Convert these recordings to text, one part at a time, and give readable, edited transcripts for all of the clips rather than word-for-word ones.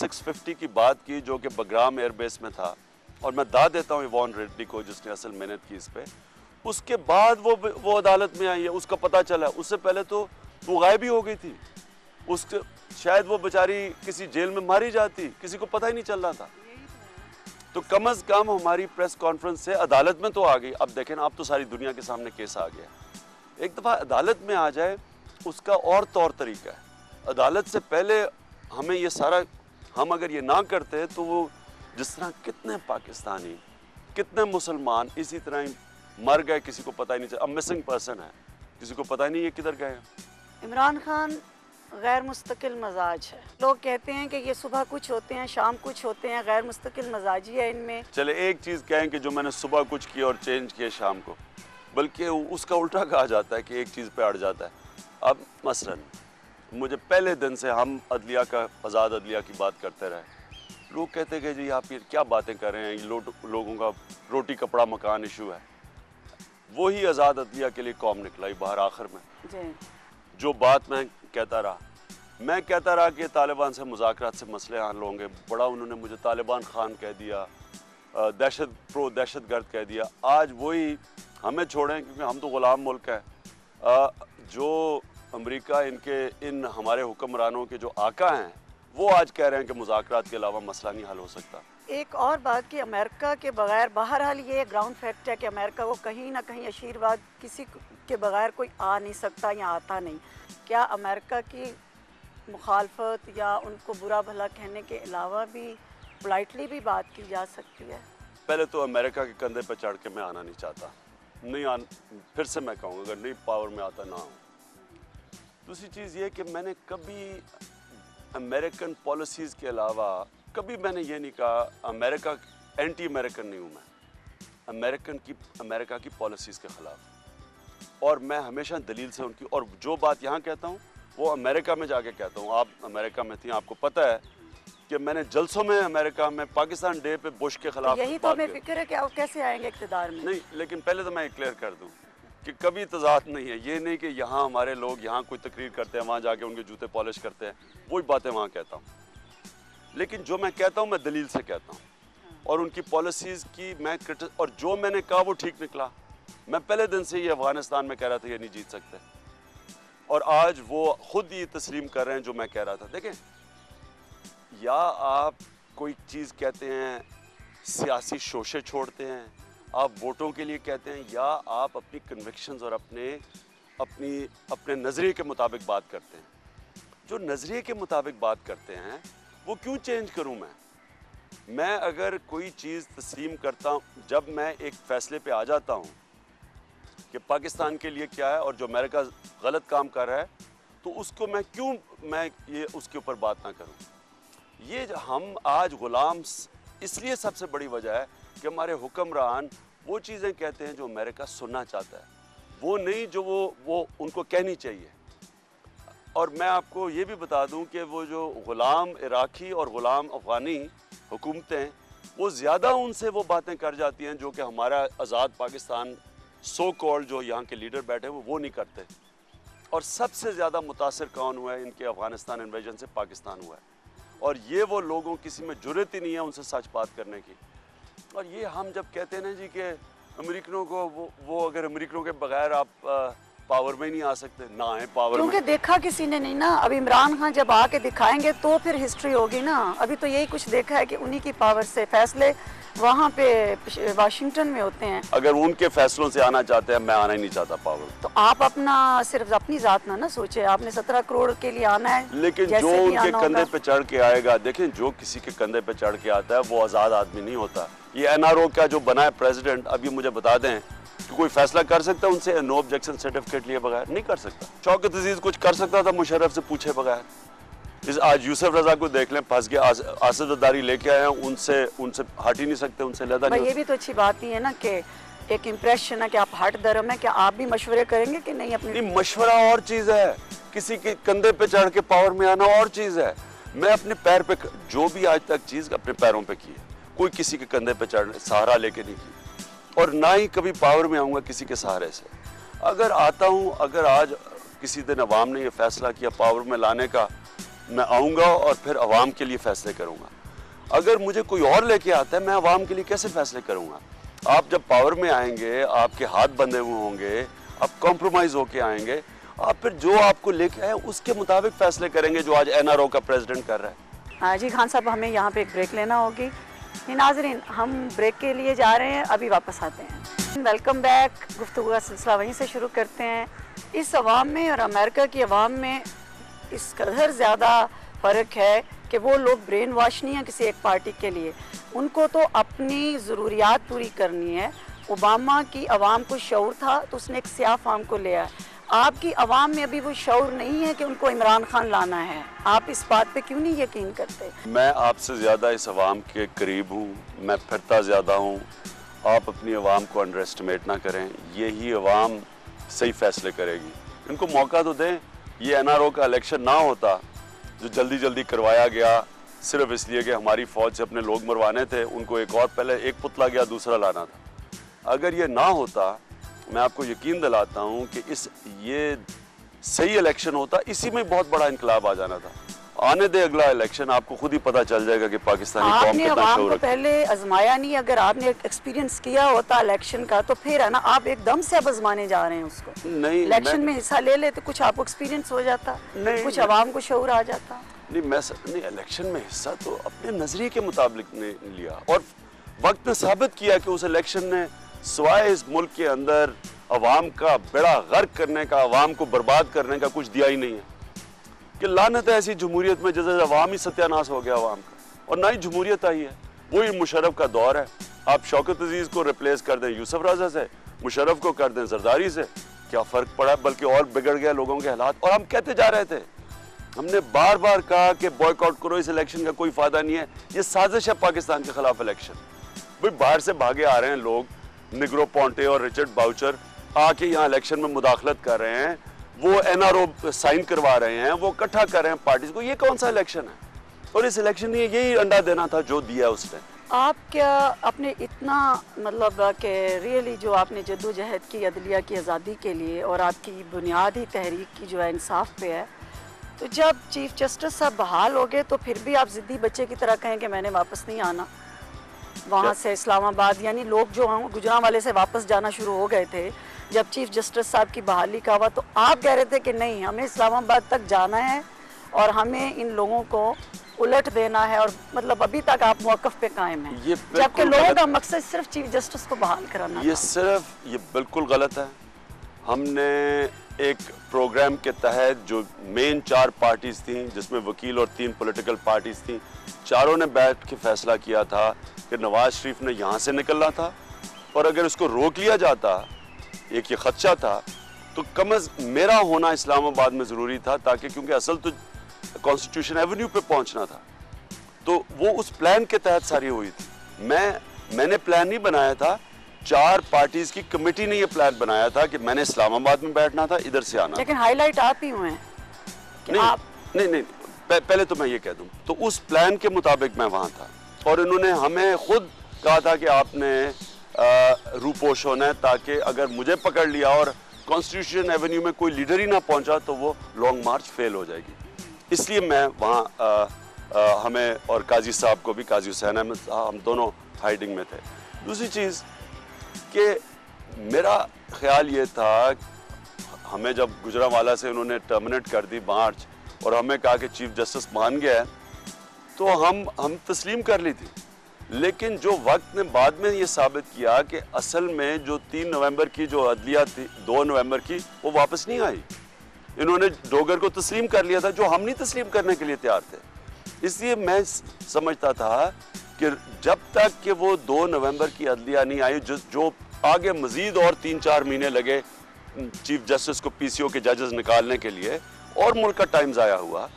650 की बात की जो कि बग्राम एयरबेस में था, और मैं दाद देता हूँ इवान रेड्डी को जिसने असल मेहनत की इस पे। उसके बाद वो अदालत में आई है, उसका पता चला। उससे पहले तो वो गायब ही हो गई थी। उसके शायद वो बेचारी किसी जेल में मारी जाती, किसी को पता ही नहीं चल रहा था। तो कम अज कम हमारी प्रेस कॉन्फ्रेंस से अदालत में तो आ गई। अब देखें ना, अब तो सारी दुनिया के सामने केस आ गया। एक दफ़ा अदालत में आ जाए उसका और तौर तरीका है। अदालत से पहले हमें ये सारा, हम अगर ये ना करते तो वो जिस तरह कितने पाकिस्तानी, कितने मुसलमान इसी तरह ही मर गए, किसी को पता ही नहीं चला। अब मिसिंग पर्सन है, किसी को पता ही नहीं ये किधर गए। इमरान खान गैर मुस्तकिल मजाज है। लोग कहते हैं कि ये सुबह कुछ होते हैं, शाम कुछ होते हैं, गैर मुस्तकिल मजाजी है इनमें। चले एक चीज़ कहें कि जो मैंने सुबह कुछ किया और चेंज किया शाम को, बल्कि उसका उल्टा कहा जाता है कि एक चीज़ पे अड़ जाता है। अब मसलन मुझे पहले दिन से हम अदलिया का, आज़ाद अदलिया की बात करते रहे। लोग कहते हैं कि जी आप ये क्या बातें कर रहे हैं, ये लोगों का रोटी कपड़ा मकान इशू है। वही आज़ाद अदलिया के लिए कौम निकला ही बाहर आखिर में। जो बात मैं कहता रहा कि तालिबान से मुज़ाकरात से मसले हल होंगे, बड़ा उन्होंने मुझे तालिबान खान कह दिया, दहशत गर्द कह दिया। आज वही हमें छोड़ें क्योंकि हम तो ग़ुलाम मुल्क है। जो अमेरिका इन हमारे हुक्मरानों के जो आका हैं, वो आज कह रहे हैं कि मुज़ाकरात के अलावा मसला नहीं हल हो सकता। एक और बात कि अमेरिका के बगैर, बहरहाल ये ग्राउंड फैक्ट है कि अमेरिका को कहीं ना कहीं आशीर्वाद किसी के बगैर कोई आ नहीं सकता या आता नहीं। क्या अमेरिका की मुखालफत या उनको बुरा भला कहने के अलावा भी पोलाइटली भी बात की जा सकती है? पहले तो अमेरिका के कंधे पर चढ़ के मैं आना नहीं चाहता, फिर से मैं कहूँगा अगर नहीं पावर में आता ना हूँ। दूसरी चीज़ ये कि मैंने कभी अमेरिकन पॉलिसीज़ के अलावा कभी मैंने ये नहीं कहा एंटी अमेरिकन नहीं हूँ मैं। अमेरिका की पॉलिसीज़ के ख़िलाफ़, और मैं हमेशा दलील से उनकी, और जो बात यहाँ कहता हूँ वो अमेरिका में जाके कहता हूँ। आप अमेरिका में थी, आपको पता है कि मैंने जलसों में अमेरिका में पाकिस्तान डे पे बुश के खिलाफ, यही तो हमें फिक्र है कि आप कैसे आएंगे इक़्तिदार में। नहीं, लेकिन पहले तो मैं क्लियर कर दूँ कि कभी तज़ाद नहीं है। ये नहीं कि यहाँ हमारे लोग यहाँ कोई तकरीर करते हैं, वहाँ जाके उनके जूते पॉलिश करते हैं, वही बातें वहाँ कहता हूँ। लेकिन जो मैं कहता हूँ मैं दलील से कहता हूँ, और उनकी पॉलिसीज़ की मैं और जो मैंने कहा वो ठीक निकला। मैं पहले दिन से ये अफ़गानिस्तान में कह रहा था ये नहीं जीत सकते, और आज वो खुद ये तस्लीम कर रहे हैं जो मैं कह रहा था। देखें, या आप कोई चीज़ कहते हैं, सियासी शोशे छोड़ते हैं, आप वोटों के लिए कहते हैं, या आप अपनी कन्विक्शंस और अपने नज़रिए के मुताबिक बात करते हैं। जो नज़रिए के मुताबिक बात करते हैं वो क्यों चेंज करूं मैं अगर कोई चीज़ तस्लीम करता हूं, जब मैं एक फ़ैसले पे आ जाता हूं कि पाकिस्तान के लिए क्या है और जो अमेरिका गलत काम कर रहा है, तो उसको मैं ये उसके ऊपर बात ना करूं। ये हम आज ग़ुलाम, इसलिए सबसे बड़ी वजह है कि हमारे हुक्मरान वो चीज़ें कहते हैं जो अमेरिका सुनना चाहता है, वो नहीं जो वो उनको कहनी चाहिए। और मैं आपको ये भी बता दूं कि वो जो ग़ुलाम इराक़ी और ग़ुलाम अफ़गानी हुकूमतें, वो ज़्यादा उनसे वो बातें कर जाती हैं जो कि हमारा आज़ाद पाकिस्तान सो कॉल्ड जो यहाँ के लीडर बैठे हैं वो नहीं करते। और सबसे ज़्यादा मुतासर कौन हुआ है इनके अफ़गानिस्तान इन्वेजन से? पाकिस्तान हुआ है। और ये वो लोगों किसी में जुर्रत ही नहीं है उनसे सच बात करने की। और ये हम जब कहते हैं ना जी कि अमेरिकनों को वो अगर अमेरिकनों के बगैर आप पावर में नहीं आ सकते, ना आए पावर में, क्योंकि देखा किसी ने नहीं ना। अब इमरान खान जब आके दिखाएंगे तो फिर हिस्ट्री होगी ना। अभी तो यही कुछ देखा है कि उन्हीं की पावर से फैसले वहाँ पे वाशिंगटन में होते हैं। अगर उनके फैसलों से आना चाहते हैं, मैं आना ही नहीं चाहता पावर। तो आप सिर्फ अपनी जात ना सोचे, आपने 17 करोड़ के लिए आना है। लेकिन जो उनके कंधे पे चढ़ के आएगा, देखें जो किसी के कंधे पे चढ़ के आता है वो आज़ाद आदमी नहीं होता। ये NRO का जो बना है प्रेसिडेंट, अभी मुझे बता दें कि कोई फैसला कर सकता है उनसे नो ऑब्जेक्शन सर्टिफिकेट लिए बगैर? नहीं कर सकता। शौकत अजीज कुछ कर सकता था मुशर्रफ से पूछे बगैर? आज यूसुफ रजा को देख लें, फंस गया, आसिफ ज़रदारी लेके आए हैं, उनसे हट ही नहीं सकते, उनसे लदा नहीं। ये भी तो अच्छी बात नहीं है ना कि एक इम्प्रेशन है कि आप हट दरम है। क्या आप भी मशवरे करेंगे कि नहीं? अपनी नहीं, मशवरा और चीज़ है, किसी के कंधे पे चढ़ के पावर में आना और चीज़ है। मैं अपने पैर पे जो भी आज तक चीज़ अपने पैरों पे की है, कोई किसी के कंधे पे चढ़ सहारा लेके नहीं की, और ना ही कभी पावर में आऊँगा किसी के सहारे से। अगर आता हूँ, अगर आज किसी दिन अवाम ने ये फैसला किया पावर में लाने का, मैं आऊँगा और फिर अवाम के लिए फ़ैसले करूँगा। अगर मुझे कोई और लेके आता है, मैं अवाम के लिए कैसे फ़ैसले करूँगा? आप जब पावर में आएंगे, आपके हाथ बंधे हुए होंगे, आप कॉम्प्रोमाइज़ होके आएंगे, आप फिर जो आपको लेके आए उसके मुताबिक फ़ैसले करेंगे, जो आज NRO का प्रेसिडेंट कर रहा है। हाँ जी खान साहब, हमें यहाँ पे एक ब्रेक लेना होगी। नाज़रीन, हम ब्रेक के लिए जा रहे हैं, अभी वापस आते हैं। Welcome back. गुफ्तगू का सिलसिला वहीं से शुरू करते हैं। इस अवाम में और अमेरिका की अवाम में इस कदर ज़्यादा फ़र्क है कि वो लोग ब्रेन वॉश नहीं है किसी एक पार्टी के लिए। उनको तो अपनी ज़रूरियात पूरी करनी है। ओबामा की अवाम को शऊर था तो उसने एक सियाह फार्म को लिया। आपकी अवाम में अभी वो शऊर नहीं है कि उनको इमरान खान लाना है। आप इस बात पे क्यों नहीं यकीन करते? मैं आपसे ज़्यादा इस अवाम के करीब हूँ, मैं फिरता ज़्यादा हूँ। आप अपनी अवाम को अंडर एस्टिमेट ना करें, यही अवाम सही फ़ैसले करेगी। इनको मौका तो दें। ये NRO का इलेक्शन ना होता जो जल्दी जल्दी करवाया गया सिर्फ इसलिए कि हमारी फ़ौज से अपने लोग मरवाने थे, उनको एक और पहले एक पुतला गया, दूसरा लाना था। अगर ये ना होता, मैं आपको यकीन दिलाता हूँ कि ये सही इलेक्शन होता, इसी में बहुत बड़ा इनकलाब आ जाना था। आने दे अगला इलेक्शन, आपको खुद ही पता चल जाएगा कि पाकिस्तानी कौम आपने कितना अवाम शऊर को रखती है। पहले आजमाया नहीं। अगर आपने एक्सपीरियंस किया होता इलेक्शन का तो फिर है ना, आप एकदम से अब आजमाने जा रहे हैं उसको। नहीं, इलेक्शन में हिस्सा ले ले तो कुछ आपको एक्सपीरियंस हो जाता, नहीं, कुछ अवाम को शऊर आ जाता। नहीं, इलेक्शन में हिस्सा तो अपने नजरिए के मुताबिक ने लिया और वक्त ने साबित किया कि उस इलेक्शन ने सिवाय इस मुल्क के अंदर अवाम का बेड़ा गर्क करने का, अवाम को बर्बाद करने का कुछ दिया ही नहीं है। कि लानत है ऐसी जमहूरियत में जैसे अवाम ही सत्यानाश हो गया अवाम का, और ना ही जमहूरियत आई है। वही मुशर्रफ का दौर है। आप शौकत अजीज को रिप्लेस कर दें यूसुफ राजा से, मुशर्रफ को कर दें जरदारी से, क्या फ़र्क पड़ा? बल्कि और बिगड़ गया लोगों के हालात। और हम कहते जा रहे थे, हमने बार बार कहा कि बॉयकॉट करो, इस इलेक्शन का कोई फ़ायदा नहीं है, ये साजिश है पाकिस्तान के खिलाफ इलेक्शन। भाई बाहर से भागे आ रहे हैं लोग, निग्रो पोंटे और रिचर्ड बाउचर आके यहाँ इलेक्शन में मुदाखलत कर रहे हैं, वो NRO साइन करवा रहे हैं, वो इकट्ठा कर रहे हैं पार्टीज को। ये कौन सा इलेक्शन है? और इस इलेक्शन में यही अंडा देना था जो दिया उसने। आप क्या अपने इतना मतलब कि रियली जो आपने जद्दोजहद की अदलिया की आज़ादी के लिए और आपकी बुनियादी तहरीक की जो है इंसाफ पे है, तो जब चीफ जस्टिस साहब बहाल हो गए तो फिर भी आप ज़िद्दी बच्चे की तरह कहें कि मैंने वापस नहीं आना वहाँ से इस्लामाबाद। यानी लोग जो हम गुजरांवाले से वापस जाना शुरू हो गए थे जब चीफ जस्टिस साहब की बहाली का हुआ, तो आप कह रहे थे कि नहीं, हमें इस्लामाबाद तक जाना है और हमें इन लोगों को उलट देना है। और मतलब अभी तक आप मौक़िफ़ पे कायम हैं, जबकि लोगों का मकसद सिर्फ चीफ जस्टिस को बहाल कराना था। ये बिल्कुल गलत है। हमने एक प्रोग्राम के तहत जो मेन 4 पार्टीज थी, जिसमें वकील और 3 पॉलिटिकल पार्टीज थी, चारों ने बैठ के फैसला किया था कि नवाज शरीफ ने यहाँ से निकलना था, और अगर उसको रोक लिया जाता, एक ये खदशा था, तो मेरा होना इस्लामाबाद में ज़रूरी था, ताकि क्योंकि असल तो कॉन्स्टिट्यूशन एवेन्यू पे पहुंचना था। तो वो उस प्लान के तहत सारी हुई थी। मैंने प्लान नहीं बनाया था, 4 पार्टीज की कमेटी ने ये प्लान बनाया था कि मैंने इस्लामाबाद में बैठना था, इधर से आना। लेकिन हाईलाइट आप ही हुए हैं कि नहीं, आप नहीं, पहले तो मैं ये कह दूं, तो उस प्लान के मुताबिक मैं वहाँ था, और इन्होंने हमें खुद कहा था कि आपने रूपोश होना है, ताकि अगर मुझे पकड़ लिया और कॉन्स्टिट्यूशन एवेन्यू में कोई लीडर ही ना पहुंचा तो वो लॉन्ग मार्च फेल हो जाएगी। इसलिए मैं वहाँ हमें और काजी साहब को भी, काजी हुसैन अहमद, हम दोनों हाइडिंग में थे। दूसरी चीज़ कि मेरा ख्याल ये था, हमें जब गुजरांवाला से उन्होंने टर्मिनेट कर दी मार्च और हमें कहा कि चीफ जस्टिस मान गया है, तो हम तस्लीम कर ली थी। लेकिन जो वक्त ने बाद में ये साबित किया कि असल में जो 3 नवंबर की जो अदलिया थी, 2 नवंबर की, वो वापस नहीं आई। इन्होंने डोगर को तस्लीम कर लिया था, जो हम नहीं तस्लीम करने के लिए तैयार थे। इसलिए मैं समझता था कि जब तक कि वो 2 नवंबर की अदलिया नहीं आई, जो आगे मजीद और 3-4 महीने लगे चीफ जस्टिस को PCO के जजेस निकालने के लिए, और मुल्क का टाइम ज़ाया हुआ,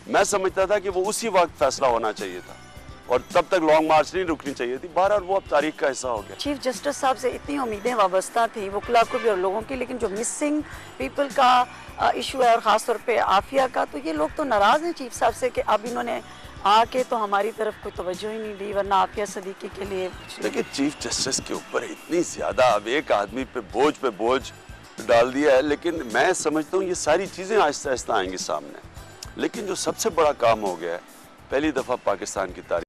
मैं समझता था कि वो उसी वक्त फैसला होना चाहिए था और तब तक लॉन्ग मार्च नहीं रुकनी चाहिए थी। बहरहाल वो अब तारीख का हिस्सा हो गया। चीफ जस्टिस साहब से इतनी उम्मीदें वाबस्ता थी वकला को भी और लोगों की, लेकिन जो मिसिंग पीपल का इशू है और ख़ास तौर पे आफिया का, तो ये लोग तो नाराज़ हैं चीफ साहब से कि अब इन्होंने आके तो हमारी तरफ कोई तवज्जो ही नहीं दी, वरना आफिया सदीकी के लिए। देखिए, चीफ जस्टिस के ऊपर इतनी ज़्यादा अब एक आदमी पे बोझ डाल दिया है, लेकिन मैं समझता हूँ ये सारी चीज़ें आहिस्ता आहिस्ता आएंगी सामने। लेकिन जो सबसे बड़ा काम हो गया है, पहली दफ़ा पाकिस्तान की तारीख